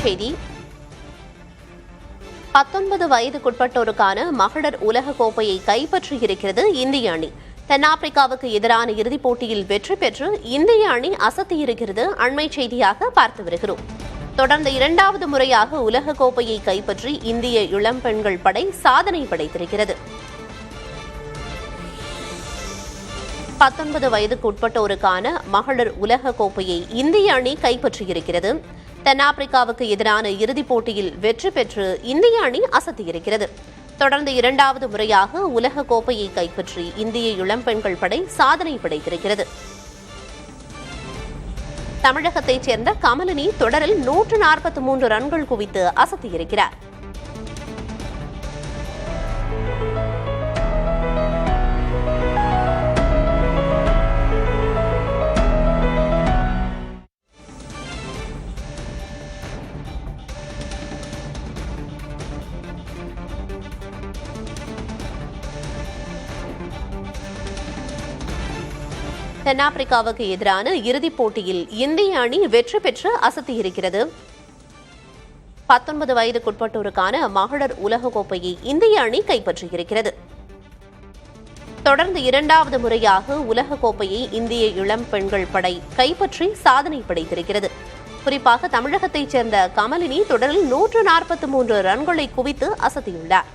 செய்தி. 19 வயதுக்குட்பட்டோருக்கான மகளிர் உலகக் கோப்பையை கைப்பற்றியிருக்கிறது இந்திய அணி. தென்னாப்பிரிக்காவுக்கு எதிரான இறுதிப் போட்டியில் வெற்றி பெற்று இந்திய அணி அசத்தியிருக்கிறது அண்மை செய்தியாக பார்த்து வருகிறோம். தொடர்ந்து 2வது முறையாக உலகக் கோப்பையை கைப்பற்றி இந்திய இளம் பெண்கள் படை சாதனை படைத்திருக்கிறது. 19 வயதுக்குட்பட்டோருக்கான மகளிர் உலகக் கோப்பையை இந்திய அணி கைப்பற்றியிருக்கிறது. தென்னாப்பிரிக்காவுக்கு எதிரான இறுதிப் போட்டியில் வெற்றி பெற்று இந்திய அணி அசத்தியிருக்கிறது. தொடர்ந்து 2வது முறையாக உலகக் கோப்பையை கைப்பற்றி இந்திய இளம் பெண்கள் படை சாதனை படைத்திருக்கிறது. தமிழகத்தைச் சேர்ந்த கமலினி தொடரில் 143 ரன்கள் குவித்து அசத்தியிருக்கிறார். தென்னாப்பிரிக்காவுக்கு எதிரான இறுதிப் போட்டியில் இந்திய அணி வெற்றி பெற்று அசத்தியிருக்கிறது. 19 வயதுக்குட்பட்டோருக்கான மகளிர் உலகக் கோப்பையை இந்திய அணி கைப்பற்றியிருக்கிறது. தொடர்ந்து 2வது முறையாக உலகக் கோப்பையை இந்திய இளம் பெண்கள் படை கைப்பற்றி சாதனை படைத்திருக்கிறது. குறிப்பாக தமிழகத்தைச் சேர்ந்த கமலினி தொடரில் 143 ரன்களை குவித்து அசத்தியுள்ளார்.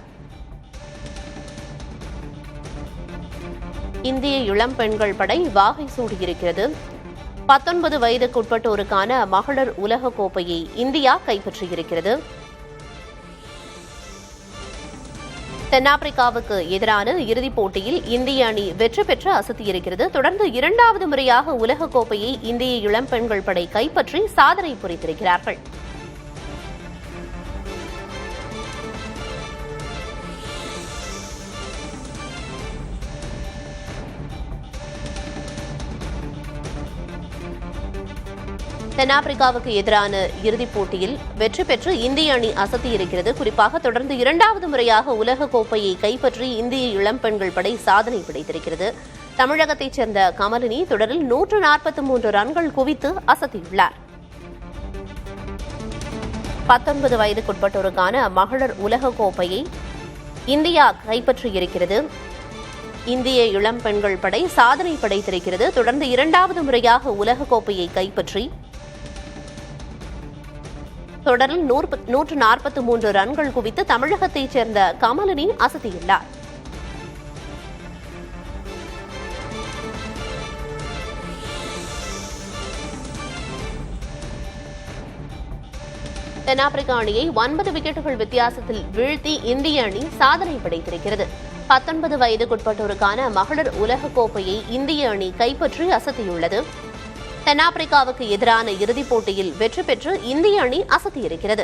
இந்திய இளம் பெண்கள் படை வாகை சூடியிருக்கிறது. 19 வயதுக்குட்பட்டோருக்கான மகளிர் உலகக் கோப்பையை இந்தியா கைப்பற்றியிருக்கிறது. தென்னாப்பிரிக்காவுக்கு எதிரான இறுதிப் போட்டியில் இந்திய அணி வெற்றி பெற்று அசத்தியிருக்கிறது. தொடர்ந்து 2வது முறையாக உலகக் கோப்பையை இந்திய இளம் பெண்கள் படை கைப்பற்றி சாதனை புரிந்திருக்கிறார்கள். தென்னாப்பிரிக்காவுக்கு எதிரான இறுதிப் போட்டியில் வெற்றி பெற்று இந்திய அணி அசத்தியிருக்கிறது. குறிப்பாக தொடர்ந்து 2வது முறையாக உலகக் கோப்பையை கைப்பற்றி இந்திய இளம் பெண்கள் படை சாதனை படைத்திருக்கிறது. தமிழகத்தைச் சேர்ந்த கமலினி தொடரில் 143 ரன்கள் குவித்து அசத்தியுள்ளார். 19 வயதுக்குட்பட்டோருக்கான மகளிர் உலகக் கோப்பையை இந்தியா கைப்பற்றியிருக்கிறது. இந்திய இளம் பெண்கள் படை சாதனை படைத்திருக்கிறது. தொடர்ந்து 2வது முறையாக உலகக் கோப்பையை கைப்பற்றி தொடரில் 143 ரன்கள் குவித்து தமிழகத்தைச் சேர்ந்த கமலினி அசத்தியுள்ளார். தென்னாப்பிரிக்க அணியை 9 விக்கெட்டுகள் வித்தியாசத்தில் வீழ்த்தி இந்திய அணி சாதனை படைத்திருக்கிறது. 19 வயதுக்குட்பட்டோருக்கான மகளிர் உலகக் கோப்பையை இந்திய அணி கைப்பற்றி அசத்தியுள்ளது. தென்னாப்பிரிக்காவுக்கு எதிரான இறுதிப் போட்டியில் வெற்றி பெற்று இந்திய அணி அசத்தியிருக்கிறது.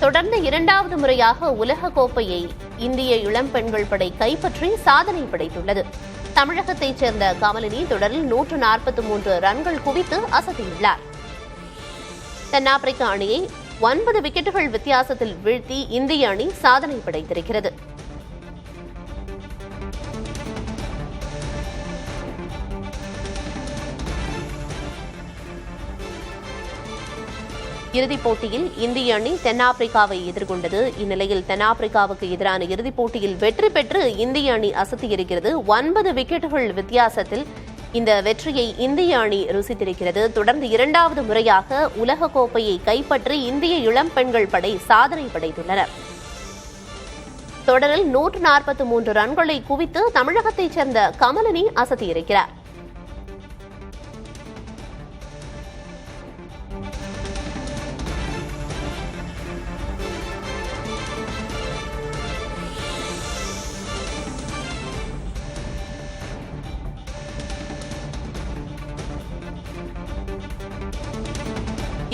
தொடர்ந்து 2வது முறையாக உலகக் கோப்பையை இந்திய இளம் பெண்கள் படை கைப்பற்றி சாதனை படைத்துள்ளது. தமிழகத்தைச் சேர்ந்த கமலினி தொடரில் 143 ரன்கள் குவித்து அசத்தியுள்ளார். தென்னாப்பிரிக்க அணியை 9 விக்கெட்டுகள் வித்தியாசத்தில் வீழ்த்தி இந்திய அணி சாதனை படைத்திருக்கிறது. இறுதிப் போட்டியில் இந்திய அணி தென்னாப்பிரிக்காவை எதிர்கொண்டது. இந்நிலையில் தென்னாப்பிரிக்காவுக்கு எதிரான இறுதிப் போட்டியில் வெற்றி பெற்று இந்திய அணி அசத்தியிருக்கிறது. 9 விக்கெட்டுகள் வித்தியாசத்தில் இந்த வெற்றியை இந்திய அணி ருசித்திருக்கிறது. தொடர்ந்து 2வது முறையாக உலகக் கோப்பையை கைப்பற்றி இந்திய இளம் பெண்கள் படை சாதனை படைத்துள்ளனர். தொடரில் 143 ரன்களை குவித்து தமிழகத்தைச் சேர்ந்த கமலினி அசத்தியிருக்கிறார்.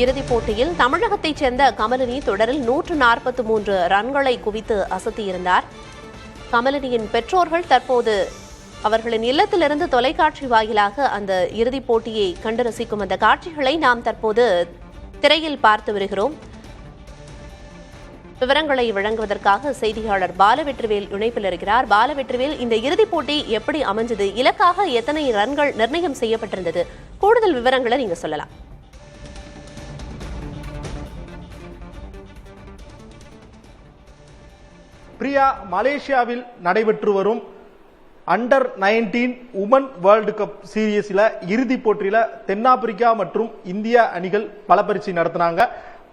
இறுதிப் போட்டியில் தமிழகத்தைச் சேர்ந்த கமலினி தொடரில் 143 ரன்களை குவித்து அசத்தியிருந்தார். கமலினியின் பெற்றோர்கள் தற்போது அவர்களின் இல்லத்திலிருந்து தொலைக்காட்சி வாயிலாக அந்த இறுதிப் போட்டியை கண்டு ரசிக்கும் அந்த காட்சிகளை நாம் தற்போது திரையில் பார்த்து வருகிறோம். விவரங்களை வழங்குவதற்காக செய்தியாளர் பாலவெற்றிவேல் இணைப்பில் இருக்கிறார். பாலவெற்றிவேல், இந்த இறுதிப் போட்டி எப்படி அமைஞ்சது? இலக்காக எத்தனை ரன்கள் நிர்ணயம் செய்யப்பட்டிருந்தது? கூடுதல் விவரங்களை நீங்க சொல்லலாம். பிரியா, மலேசியாவில் நடைபெற்று வரும் அண்டர் 19 உமன் வேர்ல்டு கப் சீரீஸ்ல இறுதிப் போட்டியில தென்னாப்பிரிக்கா மற்றும் இந்தியா அணிகள் பலப்பரீட்சை நடத்தினாங்க.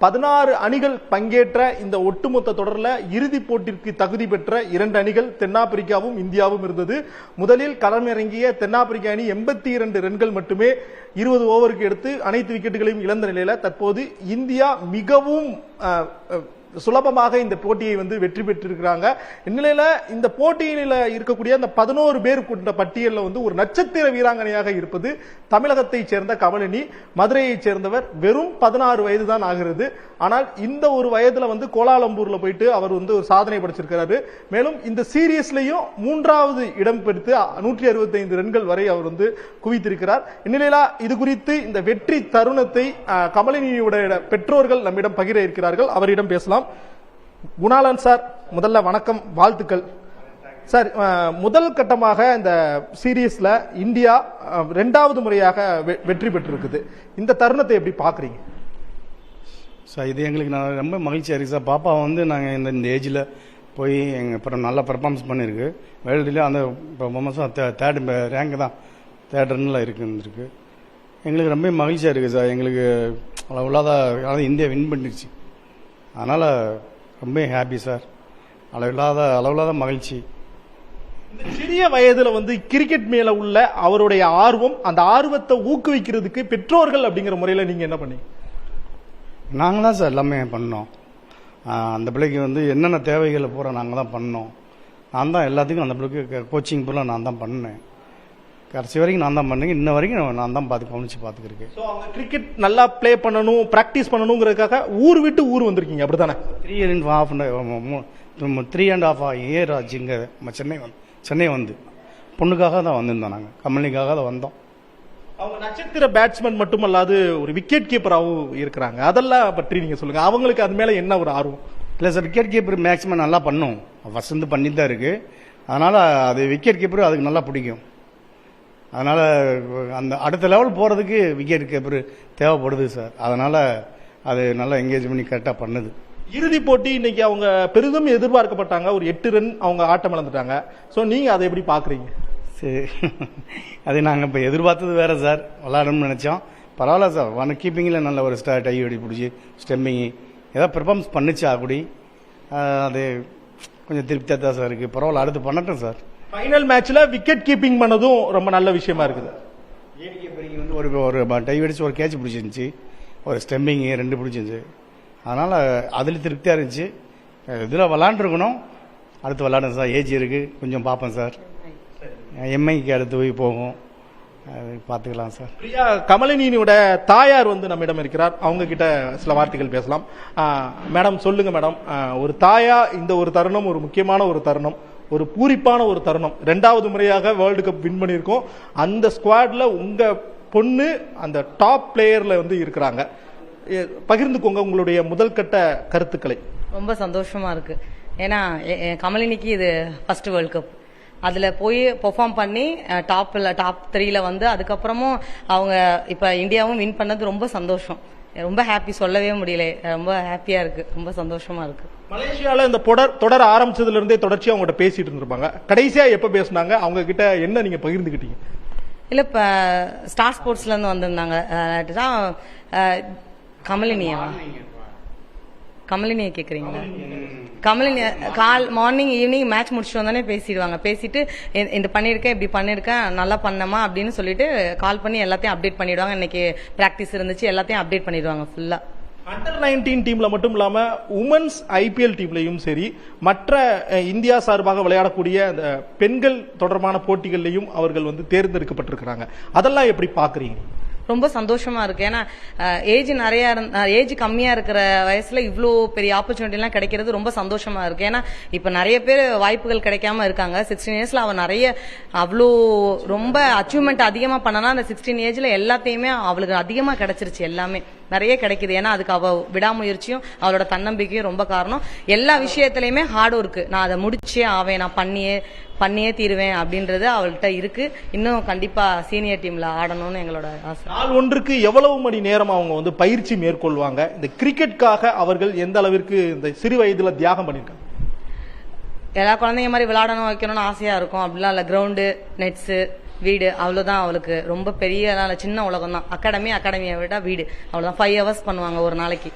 16 அணிகள் பங்கேற்ற இந்த ஒட்டுமொத்த தொடர்ல இறுதிப் போட்டிற்கு தகுதி பெற்ற 2 அணிகள் தென்னாப்பிரிக்காவும் இந்தியாவும் இருந்தது. முதலில் களமிறங்கிய தென்னாப்பிரிக்க அணி 82 ரன்கள் மட்டுமே 20 ஓவருக்கு எடுத்து அனைத்து விக்கெட்டுகளையும் இழந்த நிலையில தற்போது இந்தியா மிகவும் சுலபமாக இந்த போட்டியை வெற்றி பெற்றிருக்கிறாங்க. இந்நிலையில இந்த போட்டியில இருக்கக்கூடிய அந்த 11 பேர் கொண்ட பட்டியலில் ஒரு நட்சத்திர வீராங்கனையாக இருப்பது தமிழகத்தை சேர்ந்த கமலினி. மதுரையை சேர்ந்தவர். வெறும் 16 வயது தான் ஆகிறது. ஆனால் இந்த ஒரு வயதுல கோலாலம்பூர்ல போயிட்டு அவர் ஒரு சாதனை படைச்சிருக்கிறாரு. மேலும் இந்த சீரீஸ்லயும் 3வது இடம் பெற்று 165 ரன்கள் வரை அவர் குவித்திருக்கிறார். இந்நிலையில இது குறித்து இந்த வெற்றி தருணத்தை கமலினியுடைய பெற்றோர்கள் நம்மிடம் பகிர இருக்கிறார்கள். அவரிடம் பேசலாம். குணாளன் சார், முதல்ல வணக்கம், வாழ்த்துக்கள் சார். முதல் கட்டமாக இந்த சீரீஸ்ல இந்தியா 2வது முறையாக வெற்றி பெற்றிருக்குது. இந்த தருணத்தை எப்படி பாக்குறீங்க சார்? இது எங்களுக்கு நான் ரொம்ப மகிழ்ச்சியாக இருக்குது சார். பாப்பா நாங்கள் இந்த ஏஜில் போய் எங்கள் நல்லா பெர்ஃபார்மன்ஸ் பண்ணியிருக்கு. வேர்ல்டுலேயே அந்த பெர்ஃபார்மன்ஸும் தேர்ட் ரேங்க் தான், தேர்ட் ரன்னில் இருக்கு. எங்களுக்கு ரொம்ப மகிழ்ச்சியாக இருக்குது சார். எங்களுக்கு அளவில்லாத இந்தியா வின் பண்ணிடுச்சு. அதனால் ரொம்ப ஹாப்பி சார். அளவில்லாத மகிழ்ச்சி. சிறிய வயதுல கிரிக்கெட் மேல உள்ள அவருடைய ஆர்வம், அந்த ஆர்வத்தை ஊக்குவிக்கிறதுக்கு பெற்றோர்கள் அப்படிங்கிற முறையில் நீங்க என்ன பண்ணீங்க? நாங்கள் தான் சார் எல்லாமே பண்ணோம். அந்த பிள்ளைக்கு என்னென்ன தேவைகளை பூரா நாங்கள் தான் பண்ணோம். நான் தான் எல்லாத்துக்கும் அந்த பிள்ளைக்கு கோச்சிங் பூரா நான் தான் பண்ணேன். கடைசி வரைக்கும் நான் தான் பண்ணேன். இன்ன வரைக்கும் நான் தான் கவனிச்சு பார்த்துக்கிறேன். அவங்க கிரிக்கெட் நல்லா பிளே பண்ணணும், பிராக்டிஸ் பண்ணணுங்கிறதுக்காக ஊர் விட்டு ஊர் வந்திருக்கீங்க, அப்படித்தானே? 3.5 இயர் ஆச்சு இங்கே சென்னை பொண்ணுக்காக தான் வந்திருந்தோம். நாங்கள் கம்பெனிக்காக தான் வந்தோம். அவங்க நட்சத்திர பேட்ஸ்மேன் மட்டுமல்லாது ஒரு விக்கெட் கீப்பராகவும் இருக்கிறாங்க. அதெல்லாம் பற்றி நீங்க சொல்லுங்க. அவங்களுக்கு அது மேல என்ன ஒரு ஆர்வம்? இல்லை சார், விக்கெட் கீப்பர் மேக்ஸிமம் நல்லா பண்ணும். ஃபர்ஸ்ட் பண்ணி தான் இருக்கு. அதனால அது விக்கெட் கீப்பர் அதுக்கு நல்லா பிடிக்கும். அதனால அந்த அடுத்த லெவல் போறதுக்கு விக்கெட் கீப்பர் தேவைப்படுது சார். அதனால அது நல்லா என்கேஜ் பண்ணி கரெக்டாக பண்ணுது. இறுதி போட்டி இன்னைக்கு அவங்க பெரிதும் எதிர்பார்க்கப்பட்டாங்க. ஒரு 8 ரன் அவங்க ஆட்டம் இழந்துட்டாங்க. ஸோ நீங்க அதை எப்படி பாக்குறீங்க? சரி, அது நாங்கள் இப்போ எதிர்பார்த்தது வேற சார். விளாடணும்னு நினைச்சோம். பரவாயில்ல சார். கீப்பிங்கில் நல்ல ஒரு டை வெடி பிடிச்சி ஸ்டெம்மிங்கு ஏதாவது பெர்ஃபார்மன்ஸ் பண்ணிச்சா கூடி அது கொஞ்சம் திருப்தியாக தான் சார் இருக்குது. பரவாயில்ல, அடுத்து பண்ணட்டும் சார். ஃபைனல் மேட்ச்ல விக்கெட் கீப்பிங் பண்ணதும் ரொம்ப நல்ல விஷயமா இருக்குது. ஒரு டை வெடிச்சு ஒரு கேட்ச் பிடிச்சிருந்துச்சு, ஒரு ஸ்டெம்பிங் 2 பிடிச்சிருந்துச்சு. அதனால அதில் திருப்தியாக இருந்துச்சு. இதில் விளாண்டுருக்கணும். அடுத்து விளாடுங்க சார். ஏஜ் இருக்கு, கொஞ்சம் பார்ப்பேன் சார். எம்ஐக்கு அடுத்து போய் போகும், பார்த்துக்கலாம் சார். பிரியா, கமலினியோட தாயார் நம்மிடம் இருக்கிறார். அவங்க கிட்ட சில வார்த்தைகள் பேசலாம். மேடம், சொல்லுங்க மேடம். ஒரு தாயா இந்த ஒரு தருணம் ஒரு முக்கியமான ஒரு தருணம், ஒரு பூரிப்பான ஒரு தருணம். 2வது முறையாக வேர்ல்டு கப் வின் பண்ணியிருக்கோம். அந்த ஸ்குவாட்ல உங்க பொண்ணு அந்த டாப் பிளேயர்ல இருக்கிறாங்க. பகிர்ந்துக்கோங்க உங்களுடைய முதல் கட்ட கருத்துக்களை. ரொம்ப சந்தோஷமா இருக்கு. ஏன்னா கமலினிக்கு இது ஃபர்ஸ்ட் வேர்ல்ட் கப். அதுல போய் பெர்ஃபார்ம் பண்ணி டாப் 3ல அதுக்கப்புறமும் அவங்க இப்ப இந்தியாவும் வின் பண்ணது ரொம்ப சந்தோஷம். ரொம்ப ஹாப்பி, சொல்லவே முடியல. ரொம்ப ஹாப்பியா இருக்கு, ரொம்ப சந்தோஷமா இருக்கு. மலேசியால இந்த தொடர் ஆரம்பிச்சதுல இருந்தே தொடர்ச்சியா அவங்ககிட்ட பேசிட்டு இருந்திருப்பாங்க. கடைசியா எப்ப பேசினாங்க? அவங்க கிட்ட என்ன நீங்க பகிர்ந்துக்கிட்டீங்க? இல்ல, இப்ப ஸ்டார் ஸ்போர்ட்ஸ்ல இருந்து வந்திருந்தாங்க. கமலினியை கேக்குறீங்களா? கமலினி மார்னிங் ஈவினிங் மேட்ச் முடிச்சுட்டு வந்தானே பேசிடுவாங்க. பேசிட்டு இந்த பண்ணிருக்கேன், இப்படி பண்ணிருக்கேன், நல்லா பண்ணமா அப்படின்னு சொல்லிட்டு கால் பண்ணி எல்லாத்தையும் அப்டேட் பண்ணிடுவாங்க. இன்னைக்கு பிராக்டிஸ் இருந்துச்சு, எல்லாத்தையும் அப்டேட் பண்ணிடுவாங்க ஃபுல்லா. அண்டர் 19 டீம்ல மட்டும் இல்லாம உமன்ஸ் IPL டீம்லயும் சரி, மற்ற இந்தியா சார்பாக விளையாடக்கூடிய அந்த பெண்கள் தொடர்பான போட்டிகள்லையும் அவர்கள் தேர்ந்தெடுக்கப்பட்டிருக்கிறாங்க. அதெல்லாம் எப்படி பாக்குறீங்க? ரொம்ப சந்தோஷமா இருக்கு. ஏன்னா ஏஜ் கம்மியா இருக்கிற வயசுல இவ்வளோ பெரிய ஆப்பர்ச்சுனிட்டி எல்லாம் கிடைக்கிறது ரொம்ப சந்தோஷமா இருக்கு. ஏன்னா இப்ப நிறைய பேர் வாய்ப்புகள் கிடைக்காம இருக்காங்க. 16 இயர்ஸ்ல அவ அவ்வளோ ரொம்ப அச்சீவ்மெண்ட் அதிகமா பண்ணனா அந்த 16 ஏஜ்ல எல்லாத்தையுமே அவளுக்கு அதிகமா கிடைச்சிருச்சு. எல்லாமே நிறைய கிடைக்குது. ஏன்னா அதுக்கு அவ விடாமுயற்சியும் அவளோட தன்னம்பிக்கையும் ரொம்ப காரணம். எல்லா விஷயத்திலயுமே ஹார்ட் ஒர்க். நான் அதை முடிச்சே ஆவேன், நான் பண்ணியே தீருவேன் அப்படின்றது அவள்கிட்ட இருக்கு. இன்னும் கண்டிப்பா சீனியர் டீம்ல ஆடணும்னு எங்களோட ஆசை. நாள் ஒன்றுக்கு எவ்வளவு மணி நேரம் அவங்க பயிற்சி மேற்கொள்வாங்க? இந்த கிரிக்கெட்காக அவர்கள் எந்த அளவிற்கு இந்த சிறு வயதுல தியாகம் பண்ணிருக்காங்க? எல்லா குழந்தைங்க மாதிரி விளையாடணும் வைக்கணும்னு ஆசையா இருக்கும். அப்படிலாம் இல்ல, கிரவுண்டு, நெட்ஸ், வீடு, அவ்வளவுதான் அவளுக்கு. ரொம்ப பெரிய சின்ன உலகம் தான். அகாடமியை விட வீடு அவ்வளவுதான். 5 hours பண்ணுவாங்க ஒரு நாளைக்கு.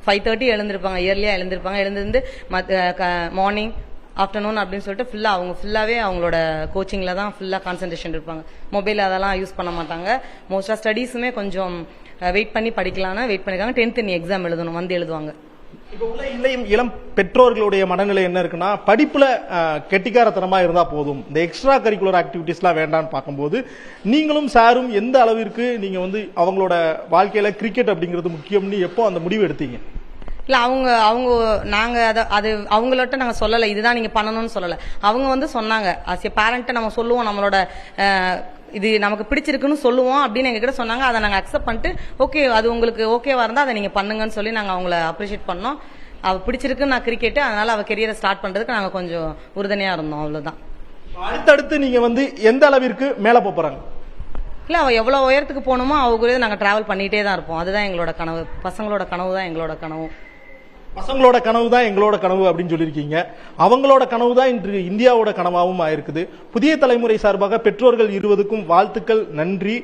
5:30 எழுந்திருப்பாங்க, இயர்லியா எழுந்திருப்பாங்க. எழுந்திருந்து மார்னிங், ஆஃப்டர்நூன் அப்படின்னு சொல்லிட்டு ஃபுல்லாவே அவங்களோட கோச்சிங்ல தான் ஃபுல்லா கான்சென்ட்ரேஷன் இருப்பாங்க. மொபைல் அதெல்லாம் யூஸ் பண்ண மாட்டாங்க. மோஸ்டா ஸ்டடீஸுமே கொஞ்சம் வெயிட் பண்ணி படிக்கலாம்னு வெயிட் பண்ணிருக்காங்க. 10th நீ எக்ஸாம் எழுதணும் வந்து எழுதுவாங்க. இப்ப உள்ள இளம் பெற்றோர்களுடைய மனநிலை என்ன இருக்குன்னா, படிப்புல கெட்டிக்காரத்தனமா இருந்தா போதும், இந்த எக்ஸ்ட்ரா கரிக்குலர் ஆக்டிவிட்டிஸ்லாம் வேண்டாம்னு பார்க்கும்போது, நீங்களும் சாரும் எந்த அளவிற்கு நீங்க அவங்களோட வாழ்க்கையில கிரிக்கெட் அப்படிங்கிறது முக்கியம்னு எப்போ அந்த முடிவு எடுத்தீங்க? இல்ல அவங்க நாங்க அது அவங்கள்ட்ட நாங்க சொல்லல, இதுதான் நீங்க பண்ணணும்னு சொல்லல. அவங்க சொன்னாங்க. ஆஸ் எ பேரண்ட் நம்ம சொல்லுவோம், நம்மளோட இது நமக்கு பிடிச்சிருக்குன்னு சொல்லுவோம் அப்படின்னு எங்ககிட்ட சொன்னாங்க. அதை நாங்க அக்செப்ட் பண்ணிட்டு, ஓகே அது உங்களுக்கு ஓகேவா இருந்தா அதை நீங்க பண்ணுங்கன்னு சொல்லி நாங்க அவங்கள அப்ரிஷியேட் பண்ணோம். அவ பிடிச்சிருக்குன்னு நான் கிரிக்கெட், அதனால அவ கெரியரை ஸ்டார்ட் பண்றதுக்கு நாங்க கொஞ்சம் உறுதுணையா இருந்தோம். அவ்வளவுதான். அடுத்தடுத்து நீங்க எந்த அளவிற்கு மேல போறாங்க? இல்ல, அவ எவ்வளவு உயரத்துக்கு போகணுமோ அவங்க நாங்க டிராவல் பண்ணிட்டே தான் இருப்போம். அதுதான் எங்களோட கனவு. பசங்களோட கனவு தான் எங்களோட கனவு. பசங்களோட கனவு தான் எங்களோட கனவு அப்படின்னு சொல்லியிருக்கீங்க. அவங்களோட கனவு தான் இன்று இந்தியாவோட கனவாகவும் ஆயிருக்குது. புதிய தலைமுறை சார்பாக பெற்றோர்கள் 20க்கும் வாழ்த்துக்கள், நன்றி.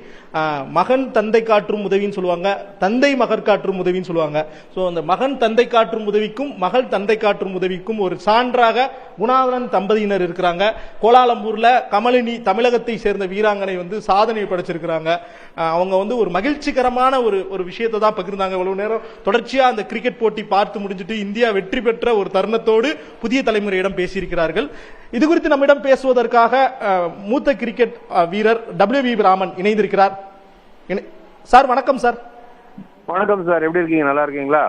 மகன் தந்தை காற்றும் உதவின்னு சொல்லுவாங்க, தந்தை மகர் காற்றும் உதவின்னு சொல்லுவாங்க. ஸோ அந்த மகன் தந்தை காற்றும் உதவிக்கும் மகள் தந்தை காற்றும் உதவிக்கும் ஒரு சான்றாக குணாதரன் தம்பதியினர் இருக்கிறாங்க. கோலாலம்பூர்ல கமலினி, தமிழகத்தை சேர்ந்த வீராங்கனை சாதனை படைச்சிருக்கிறாங்க. அவங்க ஒரு மகிழ்ச்சிகரமான ஒரு விஷயத்தை தான் பகிர்ந்தாங்க. இவ்வளவு நேரம் தொடர்ச்சியா அந்த கிரிக்கெட் போட்டி பார்த்து முடிஞ்சிட்டு இந்தியா வெற்றி பெற்ற ஒரு தருணத்தோடு புதிய தலைமுறையிடம் பேசியிருக்கிறார்கள். இது குறித்து நம்மிடம் பேசுவதற்காக மூத்த கிரிக்கெட் வீரர் WV ராமன் இணைந்திருக்கிறார். சார் வணக்கம். சார் வணக்கம் சார், எப்படி இருக்கீங்க? நல்லா இருக்கீங்களா?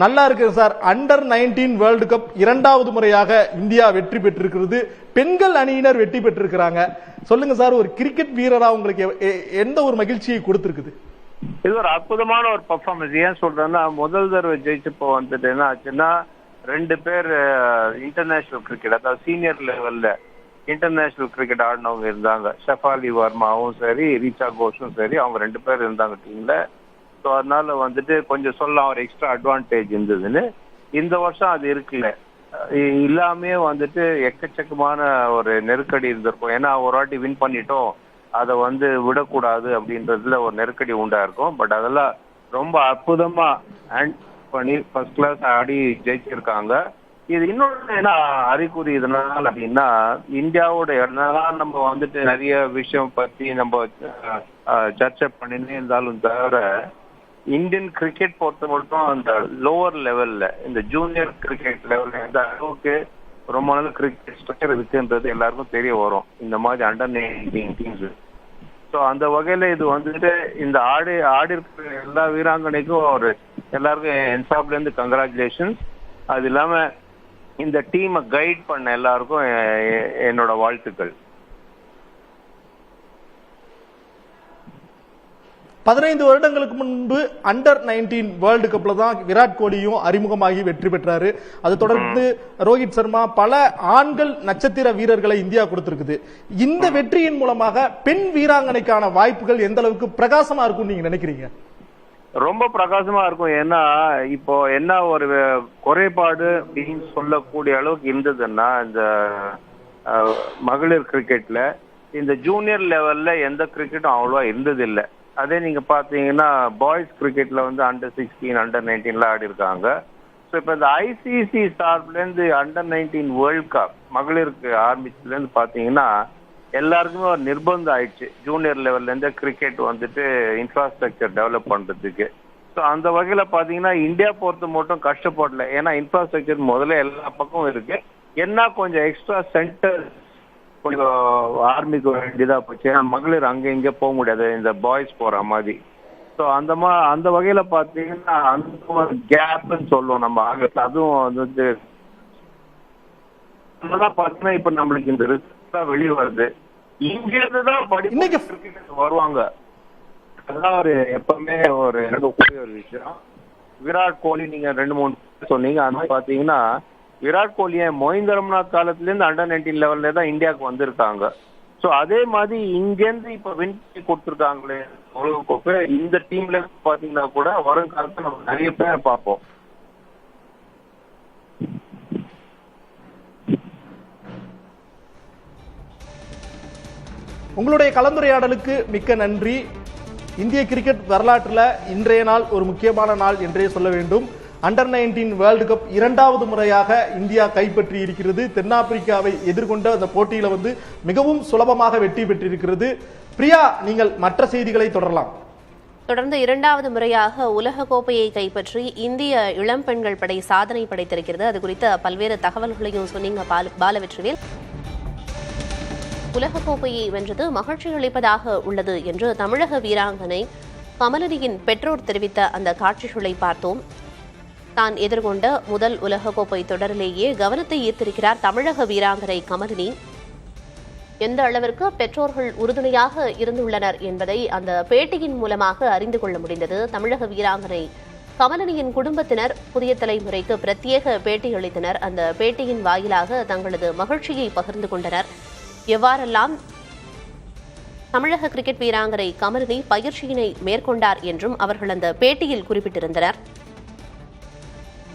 நல்லா இருக்கு சார். அண்டர் 19 வேர்ல்டு கப் 2வது முறையாக இந்தியா வெற்றி பெற்றிருக்கிறது. பெண்கள் அணியினர் வெற்றி பெற்றிருக்கிறாங்க. சொல்லுங்க சார், ஒரு கிரிக்கெட் வீரரா உங்களுக்கு எந்த ஒரு மகிழ்ச்சியை கொடுத்திருக்குது? இது ஒரு அற்புதமான ஒரு பர்ஃபார்மன்ஸ். ஏன் சொல்றேன்னா, முதல் தடவை ஜெயிச்சப்போ என்ன ஆச்சுன்னா, 2 பேர் இன்டர்நேஷனல் கிரிக்கெட், அதாவது சீனியர் லெவல்ல இன்டர்நேஷனல் கிரிக்கெட் ஆடினவங்க இருந்தாங்க. ஷெஃபாலி வர்மாவும் சரி, ரீச்சா கோஷும் சரி, அவங்க 2 பேர் இருந்தாங்க டீம்ல. ஸோ அதனால கொஞ்சம் சொல்லலாம் ஒரு எக்ஸ்ட்ரா அட்வான்டேஜ் இருந்ததுன்னு. இந்த வருஷம் அது இருக்குல்ல, எல்லாமே எக்கச்சக்கமான ஒரு நெருக்கடி இருந்திருக்கும். ஏன்னா ஒரு வாட்டி வின் பண்ணிட்டோம், அதை விடக்கூடாது அப்படின்றதுல ஒரு நெருக்கடி உண்டா இருக்கும். பட் அதெல்லாம் ரொம்ப அற்புதமா ஹேண்ட் பண்ணி ஃபர்ஸ்ட் கிளாஸ் ஆடி ஜெயிச்சிருக்காங்க. இது இன்னொன்று என்ன அறிகுறி இதனால அப்படின்னா, இந்தியாவோட என்னதான் நம்ம நிறைய விஷயம் பத்தி நம்ம சர்ச்சை பண்ணினே இருந்தாலும் தவிர, இந்தியன் கிரிக்கெட் பொறுத்த மட்டும் அந்த லோவர் லெவல்ல, இந்த ஜூனியர் கிரிக்கெட் லெவல்ல எந்த அளவுக்கு ரொம்ப நாள் கிரிக்கெட் ஸ்ட்ரக்சர் இருக்குன்றது எல்லாருக்கும் தெரிய வரும், இந்த மாதிரி அண்டர் 19 டீம்ஸ். ஸோ அந்த வகையில இது இந்த ஆடி இருக்கிற எல்லா வீராங்கனைக்கும் எல்லாருக்கும் என்சாப்ல இருந்து கங்க்ராச்சுலேஷன்ஸ். அது இல்லாம இந்த டீமை கைட் பண்ண எல்லாருக்கும் என்னோட வாழ்த்துக்கள். 15 வருடங்களுக்கு முன்பு அண்டர் 19 வேர்ல்டு கப்ல தான் விராட் கோலியும் அறிமுகமாகி வெற்றி பெற்றாரு. அதை தொடர்ந்து ரோஹித் சர்மா, பல ஆண்கள் நட்சத்திர வீரர்களை இந்தியா கொடுத்திருக்குது. இந்த வெற்றியின் மூலமாக பெண் வீராங்கனைக்கான வாய்ப்புகள் எந்த அளவுக்கு பிரகாசமா இருக்கும் நீங்க நினைக்கிறீங்க? ரொம்ப பிரகாசமா இருக்கும். ஏன்னா இப்போ என்ன ஒரு குறைபாடு அப்படின்னு சொல்லக்கூடிய அளவுக்கு இருந்ததுன்னா, இந்த மகளிர் கிரிக்கெட்ல இந்த ஜூனியர் லெவல்ல எந்த கிரிக்கெட்டும் அவ்வளவா இருந்தது இல்லை. அதே நீங்க பாத்தீங்கன்னா பாய்ஸ் கிரிக்கெட்ல அண்டர் 16, அண்டர் 19 ஆடி இருக்காங்க. ஸோ இப்போ இந்த ICC சார்பில இருந்து அண்டர் 19 வேர்ல்ட் கப் மகளிருக்கு ஆரம்பிச்சதுல இருந்து பாத்தீங்கன்னா எல்லாருக்குமே ஒரு நிர்பந்தம் ஆயிடுச்சு, ஜூனியர் லெவல்ல இருந்து கிரிக்கெட் இன்ஃப்ராஸ்ட்ரக்சர் டெவலப் பண்றதுக்கு. ஸோ அந்த வகையில பாத்தீங்கன்னா இந்தியா பொறுத்த மட்டும் கஷ்டப்படல. ஏன்னா இன்ஃப்ராஸ்ட்ரக்சர் முதல்ல எல்லா பக்கமும் இருக்கு. என்ன கொஞ்சம் எக்ஸ்ட்ரா சென்டர் கொஞ்சம் ஆர்மிக்கு வேண்டியதா போச்சு. ஏன்னா மகளிர் அங்க இங்க போக முடியாது, இந்த பாய்ஸ் போற மாதிரி. ஸோ அந்த வகையில பாத்தீங்கன்னா அந்த கேப்னு சொல்லுவோம் நம்ம ஆகத்துல. அதுவும் பாத்தீங்கன்னா இப்ப நம்மளுக்கு இந்த ரிசல்ட் வெளியே வருது. இங்க இருந்துதான் படிக்க வருவாங்க. அதுதான் எப்பவுமே இருக்கக்கூடிய ஒரு விஷயம். விராட் கோலி நீங்க 2-3 சொன்னீங்க. அந்த பாத்தீங்கன்னா விராட் கோலியை மொஹிந்த ரம்நாத் காலத்துல இருந்து அண்டர் 19 லெவல்ல தான் இந்தியாவுக்கு வந்திருக்காங்க. சோ அதே மாதிரி இங்கிருந்து இப்ப வின் பண்ணி கொடுத்துருக்காங்களே உலக கோப்பை, இந்த டீம்ல பாத்தீங்கன்னா கூட வரும் காலத்துல நம்ம நிறைய பேர் பார்ப்போம். உங்களுடைய கலந்துரையாடலுக்கு மிக்க நன்றி. இந்திய கிரிக்கெட் வரலாற்றில் இன்றைய நாள் ஒரு முக்கியமான நாள் என்றே சொல்ல வேண்டும். அண்டர் 19 வேர்ல்டு கப் 2வது முறையாக இந்தியா கைப்பற்றி இருக்கிறது. தென்னாப்பிரிக்காவை எதிர்கொண்ட அந்த போட்டியில மிகவும் சுலபமாக வெற்றி பெற்றிருக்கிறது. பிரியா, நீங்கள் மற்ற செய்திகளை தொடரலாம். தொடர்ந்து 2வது முறையாக உலக கோப்பையை கைப்பற்றி இந்திய இளம் பெண்கள் படை சாதனை படைத்திருக்கிறது. அது குறித்த பல்வேறு தகவல்களையும் சொன்னீங்க பாலவெற்றிவேல். உலக கோப்பையை வென்றது மகிழ்ச்சி அளிப்பதாக உள்ளது என்று தமிழக வீராங்கனை கமலினியின் பெற்றோர் தெரிவித்த அந்த காட்சிகளை பார்த்தோம். தான் எதிர்கொண்ட முதல் உலகக்கோப்பை தொடரிலேயே கவனத்தை ஈர்த்திருக்கிறார் தமிழக வீராங்கனை கமலினி. எந்த அளவிற்கு பெற்றோர்கள் உறுதுணையாக இருந்துள்ளனர் என்பதை அந்த பேட்டியின் மூலமாக அறிந்து கொள்ள முடிந்தது. தமிழக வீராங்கனை கமலினியின் குடும்பத்தினர் புதிய தலைமுறைக்கு பிரத்யேக பேட்டி அளித்தனர். அந்த பேட்டியின் வாயிலாக தங்களது மகிழ்ச்சியை பகிர்ந்து கொண்டனர். எவ்வாறெல்லாம் தமிழக கிரிக்கெட் வீராங்கனை கமலினி பயிற்சியினை மேற்கொண்டார் என்றும் அவர்கள் அந்த பேட்டியில் குறிப்பிட்டிருந்தனர்.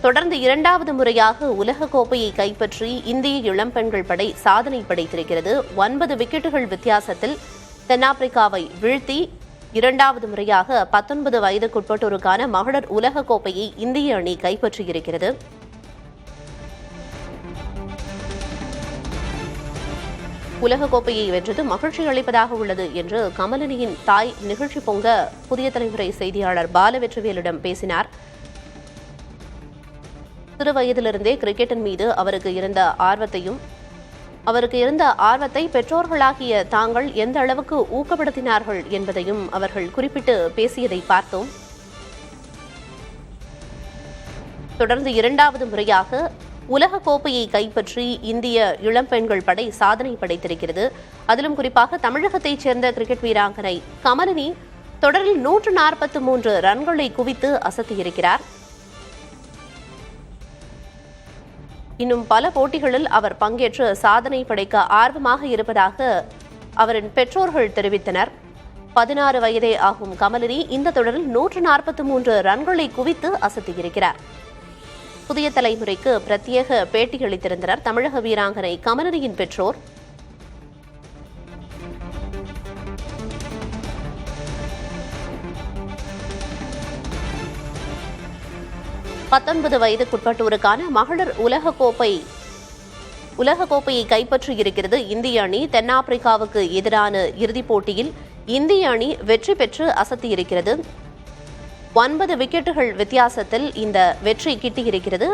தொடர்ந்து 2வது முறையாக உலக கோப்பையை கைப்பற்றி இந்திய இளம் பெண்கள் படை சாதனை படைத்திருக்கிறது. 9 விக்கெட்டுகள் வித்தியாசத்தில் தென்னாப்பிரிக்காவை வீழ்த்தி 2வது முறையாக 19 வயதுக்குட்பட்டோருக்கான மகளிர் உலக கோப்பையை இந்திய அணி கைப்பற்றியிருக்கிறது. உலக கோப்பையை வென்றது மகிழ்ச்சி அளிப்பதாக உள்ளது என்று கமலினியின் தாய் நிகழ்ச்சி பொங்க புதிய தலைமுறை செய்தியாளர் பாலவெற்றிவேலிடம் பேசினார். சிறு வயதிலிருந்தே கிரிக்கெட்டின் மீது அவருக்கு இருந்த ஆர்வத்தை பெற்றோர்களாகிய தாங்கள் எந்த அளவுக்கு ஊக்கப்படுத்தினார்கள் என்பதையும் அவர்கள் குறிப்பிட்டு பேசியதை பார்த்தோம். தொடர்ந்து 2வது முறையாக உலக கோப்பையை கைப்பற்றி இந்திய இளம் பெண்கள் படை சாதனை படைத்திருக்கிறது. அதிலும் குறிப்பாக தமிழகத்தைச் சேர்ந்த கிரிக்கெட் வீராங்கனை கமலினி தொடரில் 143 ரன்களை குவித்து அசத்தியிருக்கிறார். இன்னும் பல போட்டிகளில் அவர் பங்கேற்று சாதனை படைக்க ஆர்வமாக இருப்பதாக அவரின் பெற்றோர்கள் தெரிவித்தனர். 16 வயதே ஆகும் கமலினி இந்த தொடரில் 143 ரன்களை குவித்து அசத்தியிருக்கிறார். புதிய தலைமுறைக்கு பிரத்யேக பேட்டி அளித்திருந்தனர் தமிழக வீராங்கனை கமலினியின் பெற்றோர். வயதுக்குட்பட்டோருக்கான மகளிர் உலக கோப்பையை கைப்பற்றியிருக்கிறது இந்திய அணி. தென்னாப்பிரிக்காவுக்கு எதிரான இறுதிப் போட்டியில் இந்திய அணி வெற்றி பெற்று அசத்தியிருக்கிறது. 9 விக்கெட்டுகள் வித்தியாசத்தில் இந்த வெற்றி கிட்டியிருக்கிறது.